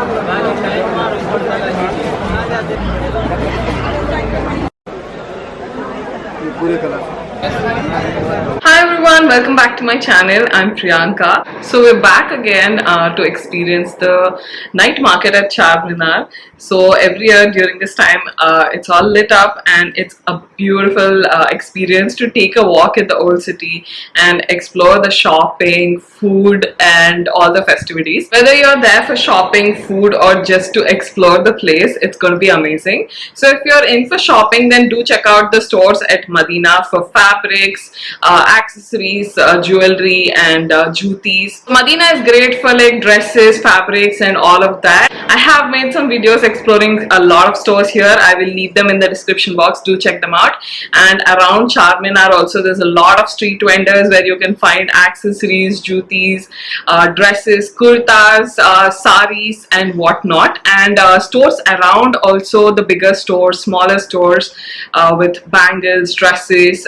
Hi everyone, welcome back to my channel. I'm Priyanka. So we're back again to experience the night market at Charminar. So every year during this time it's all lit up and it's a beautiful experience to take a walk in the old city and explore the shopping, food and all the festivities. Whether you're there for shopping, food or just to explore the place, it's going to be amazing. So if you're in for shopping, then do check out the stores at Madina for fabrics, accessories, jewelry and Juttis. Madina is great for like dresses, fabrics and all of that. I have made some videos exploring a lot of stores here. I will leave them in the description box. Do check them out. And around Charminar also there's a lot of street vendors where you can find accessories, Juttis, dresses, kurtas, sarees and whatnot. And stores around also, the bigger stores, smaller stores with bangles, dresses,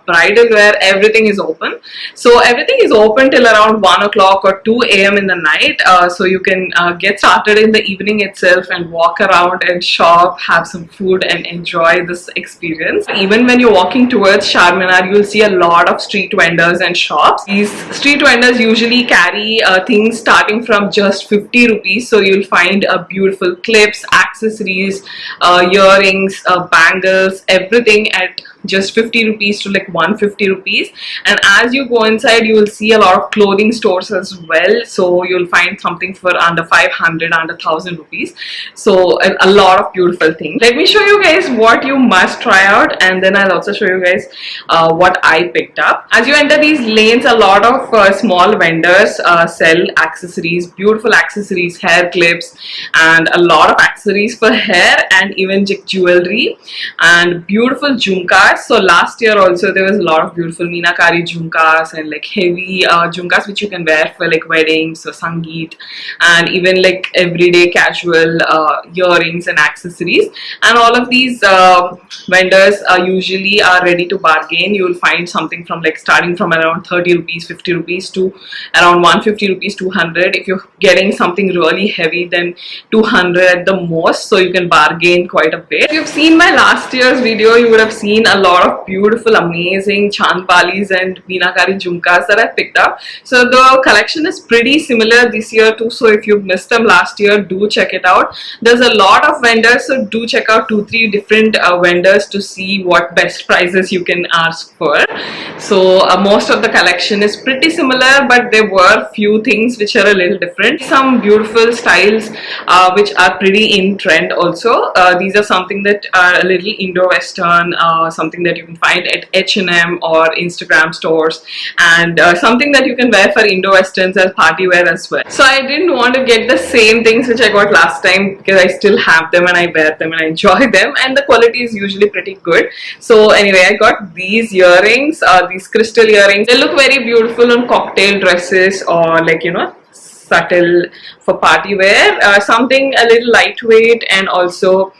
bridal wear, everything is open. So everything is open till around 1 o'clock or 2 a.m. in the night. So you can get started in the evening itself and walk around and shop, have some food and enjoy this experience. Even when you're walking towards Charminar, you'll see a lot of street vendors and shops. These street vendors usually carry things starting from just 50 rupees. So you'll find beautiful clips, accessories, earrings, bangles, everything at just 50 rupees to like 150 rupees. And as you go inside, you will see a lot of clothing stores as well. So you'll find something for under 500, under 1000 rupees. So a lot of beautiful things. Let me show you guys what you must try out, and then I'll also show you guys what I picked up. As you enter these lanes, a lot of small vendors sell accessories, beautiful accessories, hair clips and a lot of accessories for hair and even jewelry and beautiful jhumkas. So last year also there was a lot of beautiful meenakari jhumkas and like heavy jhumkas which you can wear for like weddings or sangeet, and even like everyday casual earrings and accessories. And all of these vendors usually are ready to bargain. You will find something from like starting from around 30 rupees, 50 rupees to around 150 rupees, 200. If you're getting something really heavy, then 200 at the most, so you can bargain quite a bit. If you've seen my last year's video, you would have seen a lot of beautiful, amazing chandpalis and meenakari jhumkas that I picked up. So the collection is pretty similar this year too. So if you missed them last year, do check it out. There's a lot of vendors, so do check out 2-3 different vendors to see what best prices you can ask for. So most of the collection is pretty similar, but there were few things which are a little different. Some beautiful styles which are pretty in trend also. These are something that are a little Indo-Western, something that you can find at H&M or Instagram stores, and something that you can wear for Indo-Westerns as party wear as well. So I didn't want to get the same things which I got last time because I still have them and I wear them and I enjoy them, and the quality is usually pretty good. So anyway, I got these earrings, these crystal earrings. They look very beautiful on cocktail dresses or like, you know, subtle for party wear, something a little lightweight and also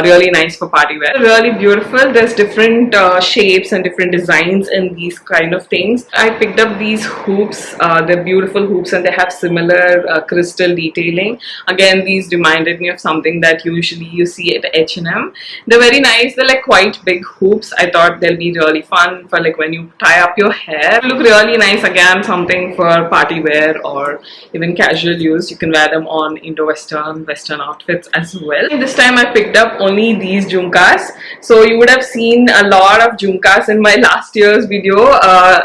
really nice for party wear. Really beautiful. There's different shapes and different designs in these kind of things. I picked up these hoops. They're beautiful hoops and they have similar crystal detailing. Again, these reminded me of something that usually you see at H&M. They're very nice. They're like quite big hoops. I thought they'll be really fun for like when you tie up your hair. They look really nice. Again, something for party wear or even casual use. You can wear them on Indo-Western, Western outfits as well. And this time I picked up only these jhumkas. So you would have seen a lot of jhumkas in my last year's video,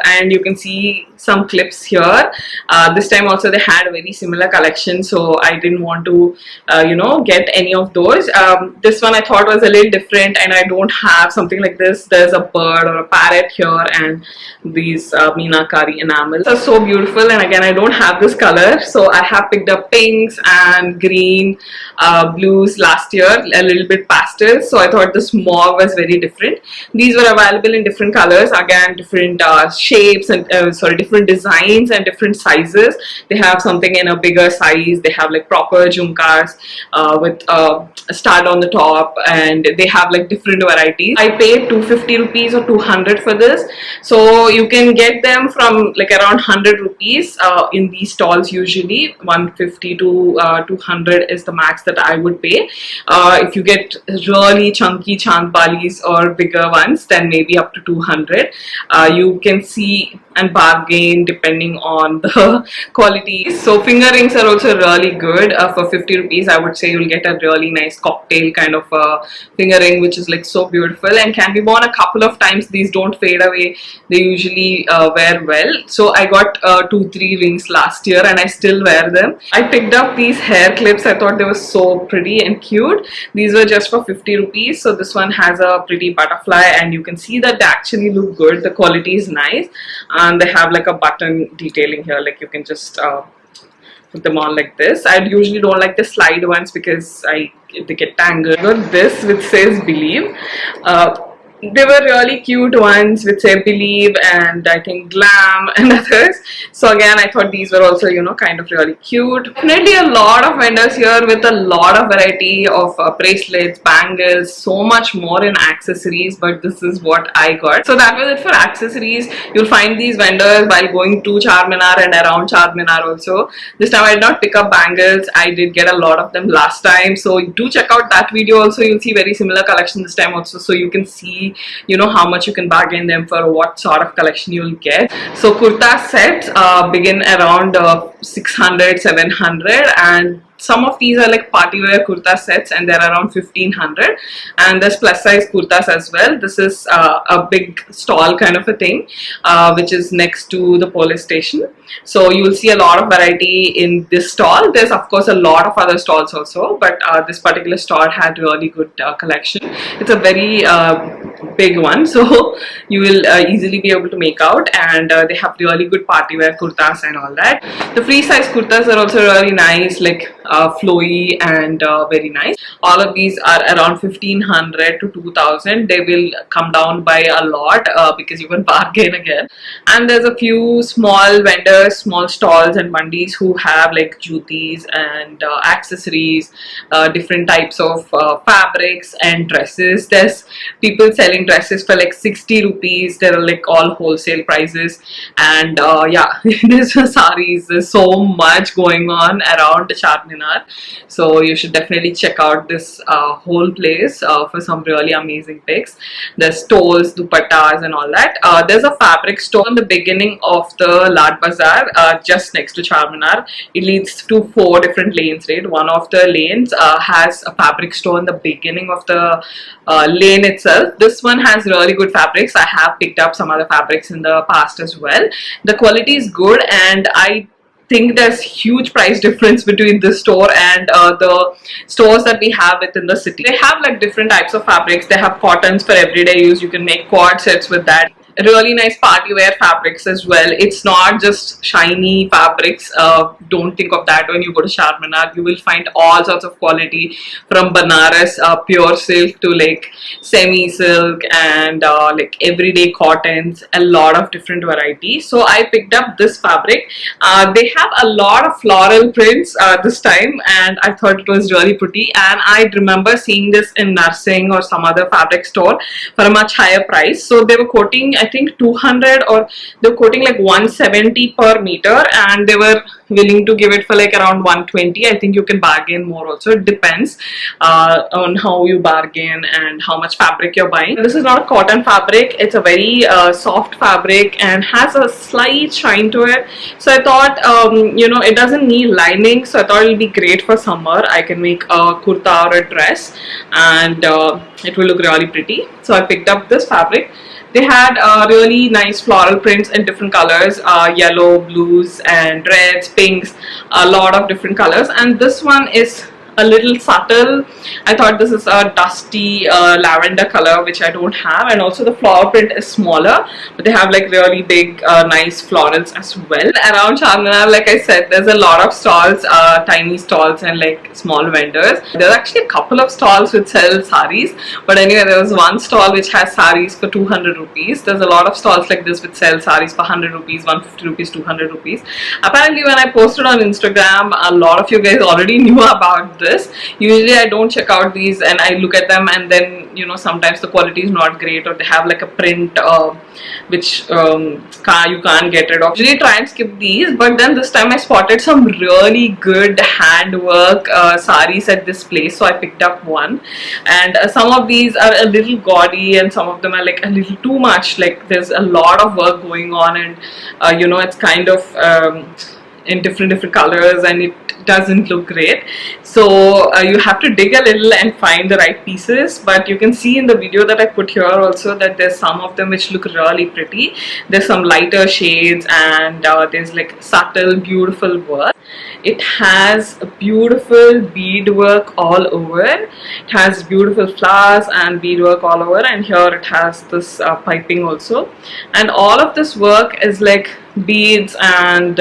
and you can see some clips here. This time also they had a very similar collection, so I didn't want to you know, get any of those. This one I thought was a little different and I don't have something like this. There's a bird or a parrot here and these meenakari enamels are so beautiful, and again I don't have this color, so I have picked up pinks and green, blues last year, a little bit pastel, so I thought this mauve was very different. These were available in different colors, again different shapes and different designs and different sizes. They have something in a bigger size, they have like proper jhumkas with a stud on the top, and they have like different varieties. I paid 250 rupees or 200 for this, so you can get them from like around 100 rupees in these stalls usually. usually 150 to 200 is the max that I would pay. If you get really chunky chand balis or bigger ones, then maybe up to 200. You can see and bargain depending on the quality. So finger rings are also really good. For 50 rupees, I would say you'll get a really nice cocktail kind of finger ring, which is like so beautiful and can be worn a couple of times. These don't fade away. They usually wear well. So I got 2-3 rings last year and I still wear them. I picked up these hair clips. I thought they were so pretty and cute. These were just for 50 rupees. So this one has a pretty butterfly and you can see that they actually look good. The quality is nice. And they have like a button detailing here, like you can just put them on like this. I usually don't like the slide ones because they get tangled. I got this which says believe. They were really cute ones which say believe and I think glam and others. So again, I thought these were also, you know, kind of really cute. Definitely a lot of vendors here with a lot of variety of bracelets, bangles, so much more in accessories, but this is what I got. So that was it for accessories. You'll find these vendors while going to Charminar and around Charminar also. This time I did not pick up bangles. I did get a lot of them last time. So do check out that video also. You'll see very similar collection this time also. So you can see, you know, how much you can bargain them for, what sort of collection you'll get. So kurta sets begin around 600, 700 and some of these are like party wear kurta sets and they're around 1500, and there's plus size kurtas as well. This is a big stall kind of a thing which is next to the police station. So you will see a lot of variety in this stall. There's of course a lot of other stalls also, but this particular stall had really good collection. It's a very big one, so you will easily be able to make out, and they have really good party wear kurtas and all that. The free size kurtas are also really nice, like flowy and very nice. All of these are around 1500 to 2000. They will come down by a lot because you can bargain again. And there's a few small vendors, small stalls and mandis who have like Juttis and accessories, different types of fabrics and dresses. There's people selling dresses for like 60 rupees. They're like all wholesale prices, and yeah, there's sarees. There's so much going on around Charminar. So you should definitely check out this whole place for some really amazing picks. There's stores, dupattas and all that. There's a fabric store in the beginning of the laad bazar just next to Charminar. It leads to 4 different lanes, right? One of the lanes has a fabric store in the beginning of the lane itself. This one has really good fabrics. I have picked up some other fabrics in the past as well. The quality is good, and I think there's huge price difference between this store and the stores that we have within the city. They have like different types of fabrics. They have cottons for everyday use. You can make quad sets with that. Really nice party wear fabrics as well. It's not just shiny fabrics. Don't think of that when you go to Charminar. You will find all sorts of quality, from Banaras pure silk to like semi silk and like everyday cottons. A lot of different varieties. So I picked up this fabric. They have a lot of floral prints this time, and I thought it was really pretty. And I remember seeing this in Nursing or some other fabric store for a much higher price. So they were quoting, I think 200, or they were quoting like 170 per meter, and they were willing to give it for like around 120. I think you can bargain more also. It depends on how you bargain and how much fabric you're buying. This is not a cotton fabric. It's a very soft fabric and has a slight shine to it. So I thought, you know, it doesn't need lining, so I thought it'll be great for summer. I can make a kurta or a dress, and it will look really pretty. So I picked up this fabric. They had really nice floral prints in different colors, yellow, blues and reds, pinks, a lot of different colors. And this one is a little subtle. I thought this is a dusty lavender color, which I don't have, and also the flower print is smaller, but they have like really big nice florals as well. Around Charminar, like I said, there's a lot of stalls, tiny stalls and like small vendors. There's actually a couple of stalls which sell sarees, but anyway, there was one stall which has sarees for 200 rupees. There's a lot of stalls like this which sell sarees for 100 rupees, 150 rupees, 200 rupees. Apparently when I posted on Instagram, a lot of you guys already knew about this. this. Usually I don't check out these and I look at them, and then sometimes the quality is not great, or they have like a print which you can't get rid of. Usually try and skip these, but then this time I spotted some really good handwork sarees at this place, so I picked up one. And some of these are a little gaudy, and some of them are like a little too much, like there's a lot of work going on, and it's kind of in different colors, and it doesn't look great. So you have to dig a little and find the right pieces. But you can see in the video that I put here also that there's some of them which look really pretty. There's some lighter shades, and there's like subtle beautiful work. It has a beautiful beadwork all over. It has beautiful flowers and beadwork all over, and here it has this piping also. And all of this work is like beads and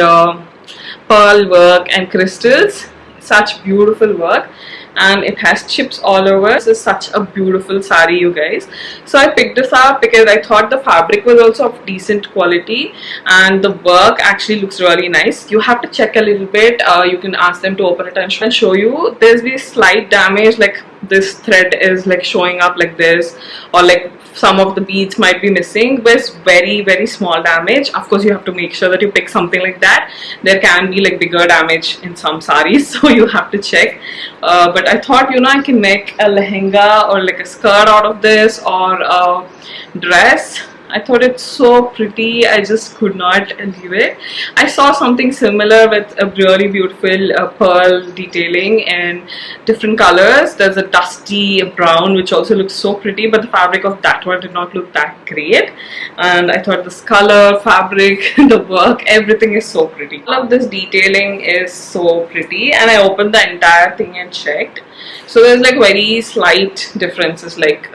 pearl work and crystals. Such beautiful work, and it has chips all over. This is such a beautiful sari, you guys. So I picked this up because I thought the fabric was also of decent quality, and the work actually looks really nice. You have to check a little bit. You can ask them to open it and show you. There's this slight damage, like this thread is like showing up like this, or like some of the beads might be missing, but it's very small damage. Of course you have to make sure that you pick something like that. There can be like bigger damage in some saris, so you have to check. But I thought I can make a lehenga or like a skirt out of this, or a dress. I thought it's so pretty, I just could not leave it. I saw something similar with a really beautiful pearl detailing in different colors. There's a dusty brown which also looks so pretty, but the fabric of that one did not look that great. And I thought this color, fabric, the work, everything is so pretty. All of this detailing is so pretty, and I opened the entire thing and checked. So there's like very slight differences, like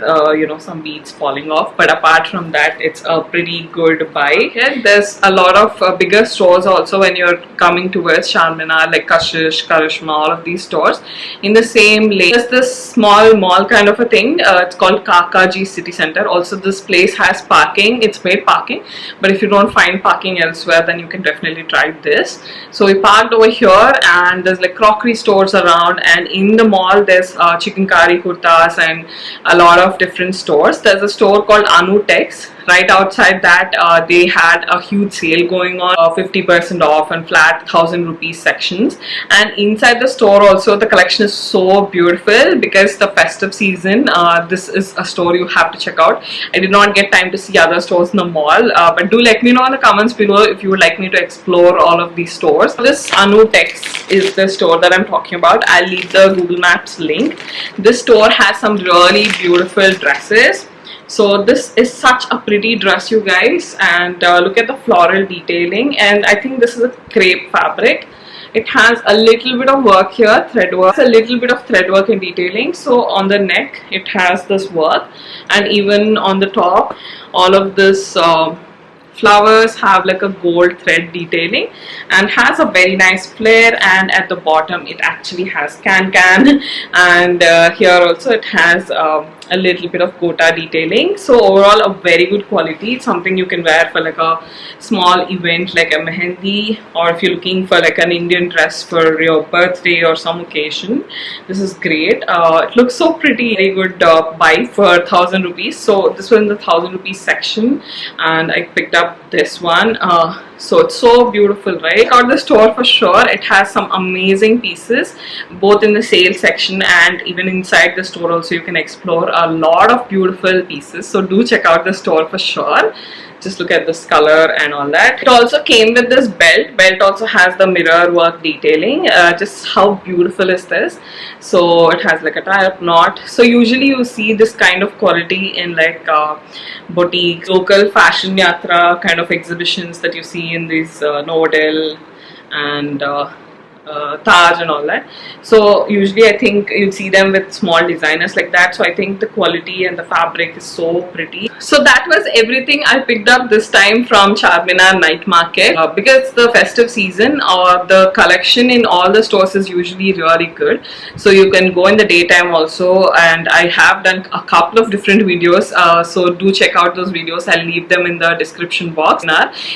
some beads falling off, but apart from that it's a pretty good buy. Here there's a lot of bigger stores also when you're coming towards Charminar, like Kashish, Karishma, all of these stores in the same lane. There's this small mall kind of a thing. It's called Kakaji City Center. Also this place has parking. It's paid parking, but if you don't find parking elsewhere, then you can definitely try this. So we parked over here, and there's like crockery stores around, and in the mall there's chicken curry kurtas and a lot of different stores. There's a store called Anu Tex. Right outside that they had a huge sale going on, 50% off and flat 1000 rupees sections. And inside the store also the collection is so beautiful because the festive season. This is a store you have to check out. I did not get time to see other stores in the mall, but do let me know in the comments below if you would like me to explore all of these stores. This Anu Tex is the store that I'm talking about. I'll leave the Google Maps link. This store has some really beautiful dresses. So this is such a pretty dress, you guys, and look at the floral detailing, and I think this is a crepe fabric. It has a little bit of work here, thread work, a little bit of thread work and detailing. So on the neck it has this work, and even on the top all of this flowers have like a gold thread detailing and has a very nice flare, and at the bottom it actually has can and here also it has a little bit of gota detailing. So overall a very good quality. It's something you can wear for like a small event like a mehendi, or if you're looking for like an Indian dress for your birthday or some occasion. This is great. It looks so pretty. Very good buy for 1000 rupees. So this was in the 1000 rupees section, and I picked up this one. So it's so beautiful, right? Check out the store for sure. It has some amazing pieces both in the sale section and even inside the store also. You can explore a lot of beautiful pieces, so do check out the store for sure. Just look at this color and all that. It also came with this belt. Also has the mirror work detailing. Just how beautiful is this? So it has like a tie-up knot. So usually you see this kind of quality in like boutiques, local fashion yatra kind of exhibitions that you see in these Novodel and Taj and all that. So usually I think you'll see them with small designers like that. So I think the quality and the fabric is so pretty. So that was everything I picked up this time from Charminar night market. Because the festive season, the collection in all the stores is usually really good. So you can go in the daytime also, and I have done a couple of different videos. So do check out those videos. I'll leave them in the description box.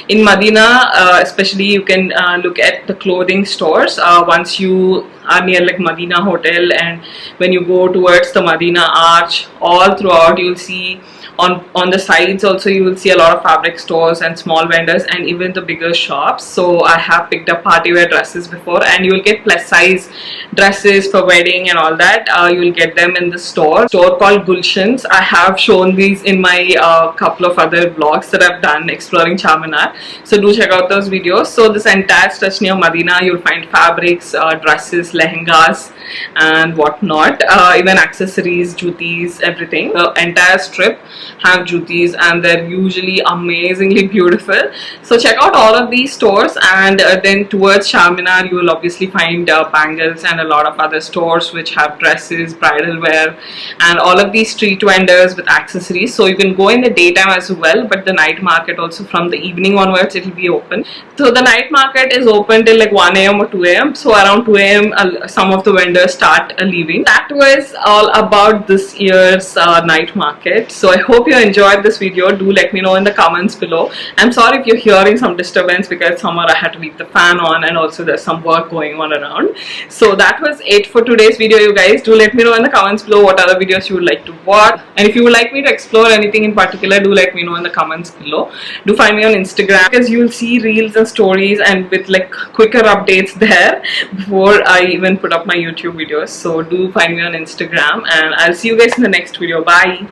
In Madina especially, you can look at the clothing stores. stores once you are near like Madina Hotel, and when you go towards the Madina Arch, all throughout you'll see on the sides also you will see a lot of fabric stores and small vendors and even the bigger shops. So I have picked up party wear dresses before, and you will get plus size dresses for wedding and all that. You will get them in the store called Gulshans. I have shown these in my couple of other vlogs that I've done exploring Charminar, so do check out those videos. So this entire stretch near Madina, you'll find fabrics, dresses, lehengas and whatnot, even accessories, Juttis, everything. The entire strip have Juttis, and they're usually amazingly beautiful. So check out all of these stores, and then towards Charminar you will obviously find bangles and a lot of other stores which have dresses, bridal wear and all of these street vendors with accessories. So you can go in the daytime as well, but the night market also from the evening onwards it will be open. So the night market is open till like 1 a.m. or 2 a.m. So around 2 a.m. some of the vendors start leaving. That was all about this year's night market. So I hope you enjoyed this video. Do let me know in the comments below. I'm sorry if you're hearing some disturbance because somewhere I had to leave the fan on, and also there's some work going on around. So that was it for today's video, you guys. Do let me know in the comments below what other videos you would like to watch, and if you would like me to explore anything in particular, do let me know in the comments below. Do find me on Instagram because you'll see reels and stories and with like quicker updates there before I even put up my YouTube videos. So do find me on Instagram, and I'll see you guys in the next video. Bye.